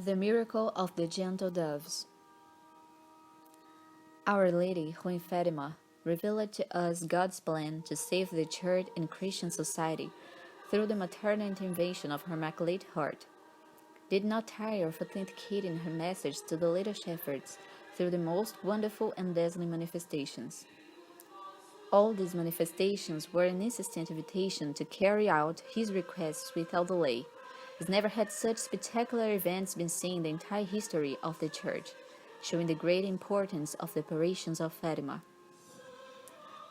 The Miracle of the Gentle Doves. Our Lady, who in Fatima revealed to us God's plan to save the Church and Christian society through the maternal intervention of her Immaculate Heart, did not tire of authenticating her message to the little shepherds through the most wonderful and dazzling manifestations. All these manifestations were an insistent invitation to carry out his requests without delay, as never had such spectacular events been seen in the entire history of the Church, showing the great importance of the apparitions of Fatima.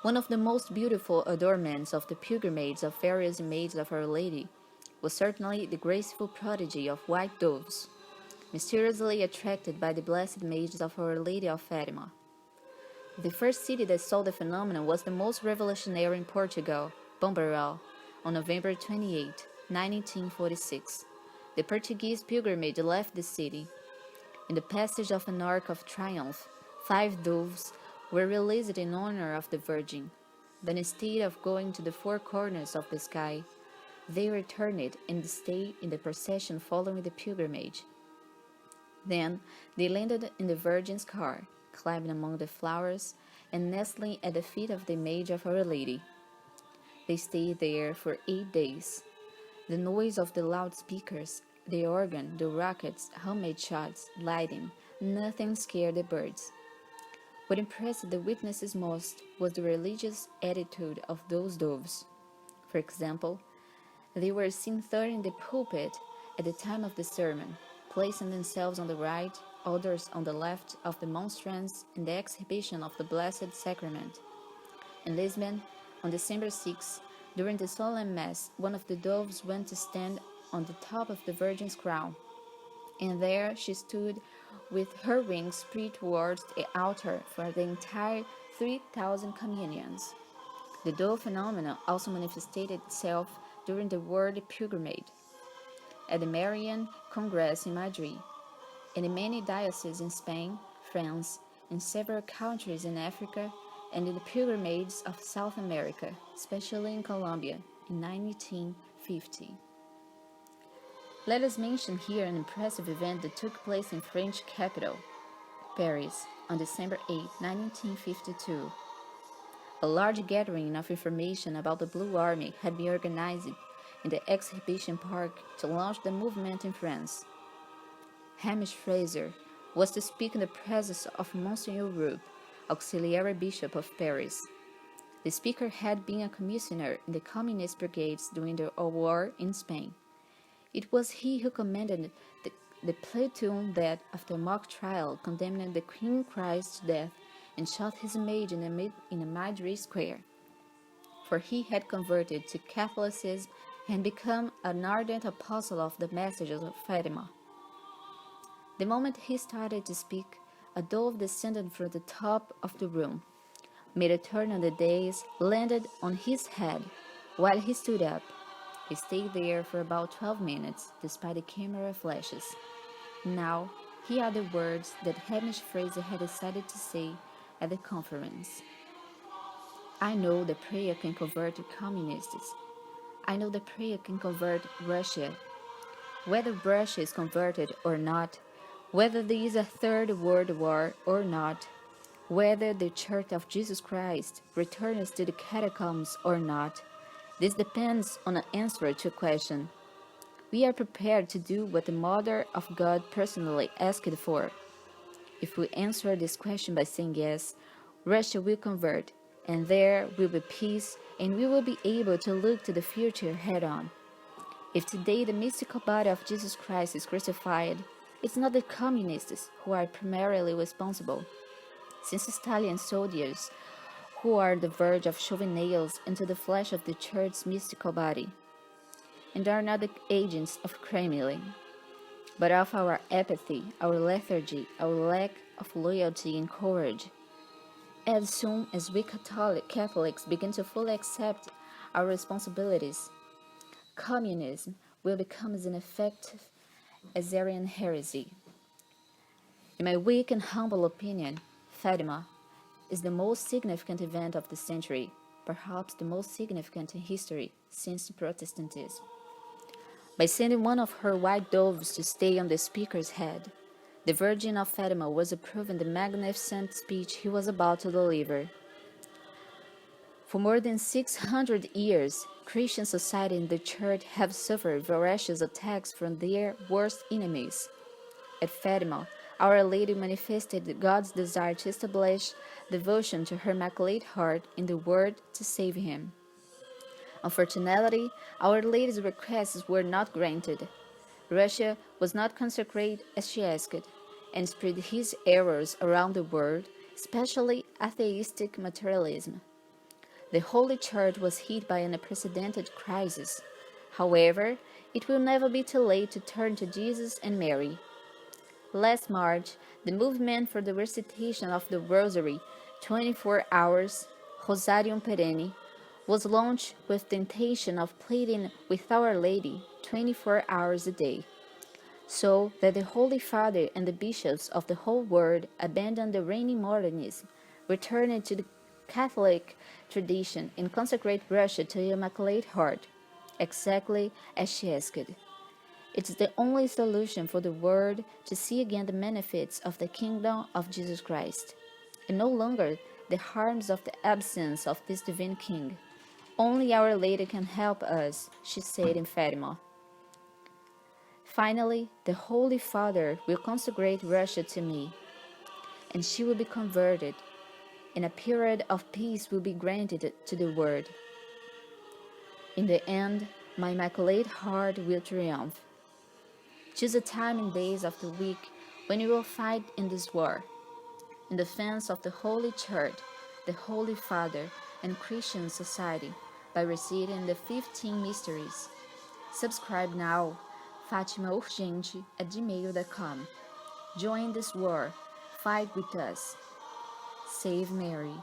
One of the most beautiful adornments of the pilgrimage of various images of Our Lady was certainly the graceful prodigy of white doves, mysteriously attracted by the blessed images of Our Lady of Fatima. The first city that saw the phenomenon was the most revolutionary in Portugal, Bombarral, on November 28, 1946. The Portuguese pilgrimage left the city. In the passage of an Arch of Triumph, 5 doves were released in honor of the Virgin, but instead of going to the 4 corners of the sky, they returned and stayed in the procession following the pilgrimage. Then they landed in the Virgin's car, climbing among the flowers and nestling at the feet of the image of Our Lady. They stayed there for 8 days. The noise of the loudspeakers, the organ, the rockets, homemade shots, lighting, nothing scared the birds. What impressed the witnesses most was the religious attitude of those doves. For example, they were seen third the pulpit at the time of the sermon, placing themselves on the right, others on the left of the monstrance in the exhibition of the Blessed Sacrament. In Lisbon, on December 6, during the solemn Mass, one of the doves went to stand on the top of the Virgin's crown, and there she stood with her wings spread towards the altar for the entire 3,000 communions. The dove phenomenon also manifested itself during the World Pilgrimage, at the Marian Congress in Madrid, and in many dioceses in Spain, France, in several countries in Africa, and in the pilgrimages of South America, especially in Colombia, in 1950. Let us mention here an impressive event that took place in French capital, Paris, on December 8, 1952. A large gathering of information about the Blue Army had been organized in the exhibition park to launch the movement in France. Hamish Fraser was to speak in the presence of Monsignor Roux, auxiliary bishop of Paris. The speaker had been a commissioner in the communist brigades during the war in Spain. It was he who commanded the platoon that, after a mock trial, condemned the Queen Christ to death and shot his image in a Madrid square. For he had converted to Catholicism and become an ardent apostle of the messages of Fatima. The moment he started to speak, a dove descended from the top of the room, made a turn on the dais, landed on his head. While he stood up, he stayed there for about 12 minutes, despite the camera flashes. Now, here are the words that Hamish Fraser had decided to say at the conference. I know the prayer can convert communists. I know the prayer can convert Russia. Whether Russia is converted or not, whether there is a third world war or not, whether the Church of Jesus Christ returns to the catacombs or not, this depends on an answer to a question. We are prepared to do what the Mother of God personally asked for. If we answer this question by saying yes, Russia will convert, and there will be peace, and we will be able to look to the future head-on. If today the mystical body of Jesus Christ is crucified, it's not the communists who are primarily responsible, since Italian soldiers who are on the verge of shoving nails into the flesh of the Church's mystical body, and are not the agents of Kremlin, but of our apathy, our lethargy, our lack of loyalty and courage. As soon as we Catholics begin to fully accept our responsibilities, communism will become as ineffective as Arian heresy. In my weak and humble opinion, Fatima is the most significant event of the century, perhaps the most significant in history since Protestantism. by sending one of her white doves to stay on the speaker's head. The Virgin of Fatima was approving the magnificent speech he was about to deliver. For more than 600 years, Christian society and the Church have suffered voracious attacks from their worst enemies. At Fatima, Our Lady manifested God's desire to establish devotion to her Immaculate Heart in the world to save him. Unfortunately, Our Lady's requests were not granted. Russia was not consecrated as she asked, and spread his errors around the world, especially atheistic materialism. The Holy Church was hit by an unprecedented crisis. However, it will never be too late to turn to Jesus and Mary. Last March, the movement for the recitation of the Rosary 24 hours, Rosarium Perenne, was launched with the intention of pleading with Our Lady 24 hours a day, so that the Holy Father and the bishops of the whole world abandon the reigning modernism, return to the Catholic tradition, and consecrate Russia to the Immaculate Heart, exactly as she asked. It's the only solution for the world to see again the benefits of the kingdom of Jesus Christ, and no longer the harms of the absence of this divine King. Only Our Lady can help us, she said in Fatima. Finally, the Holy Father will consecrate Russia to me, and she will be converted, and a period of peace will be granted to the world. In the end, my Immaculate Heart will triumph. Choose a time and days of the week when you will fight in this war, in defense of the Holy Church, the Holy Father, and Christian society, by reciting the 15 mysteries. Subscribe now, fatimaurgente@gmail.com. Join this war. Fight with us. Save Mary.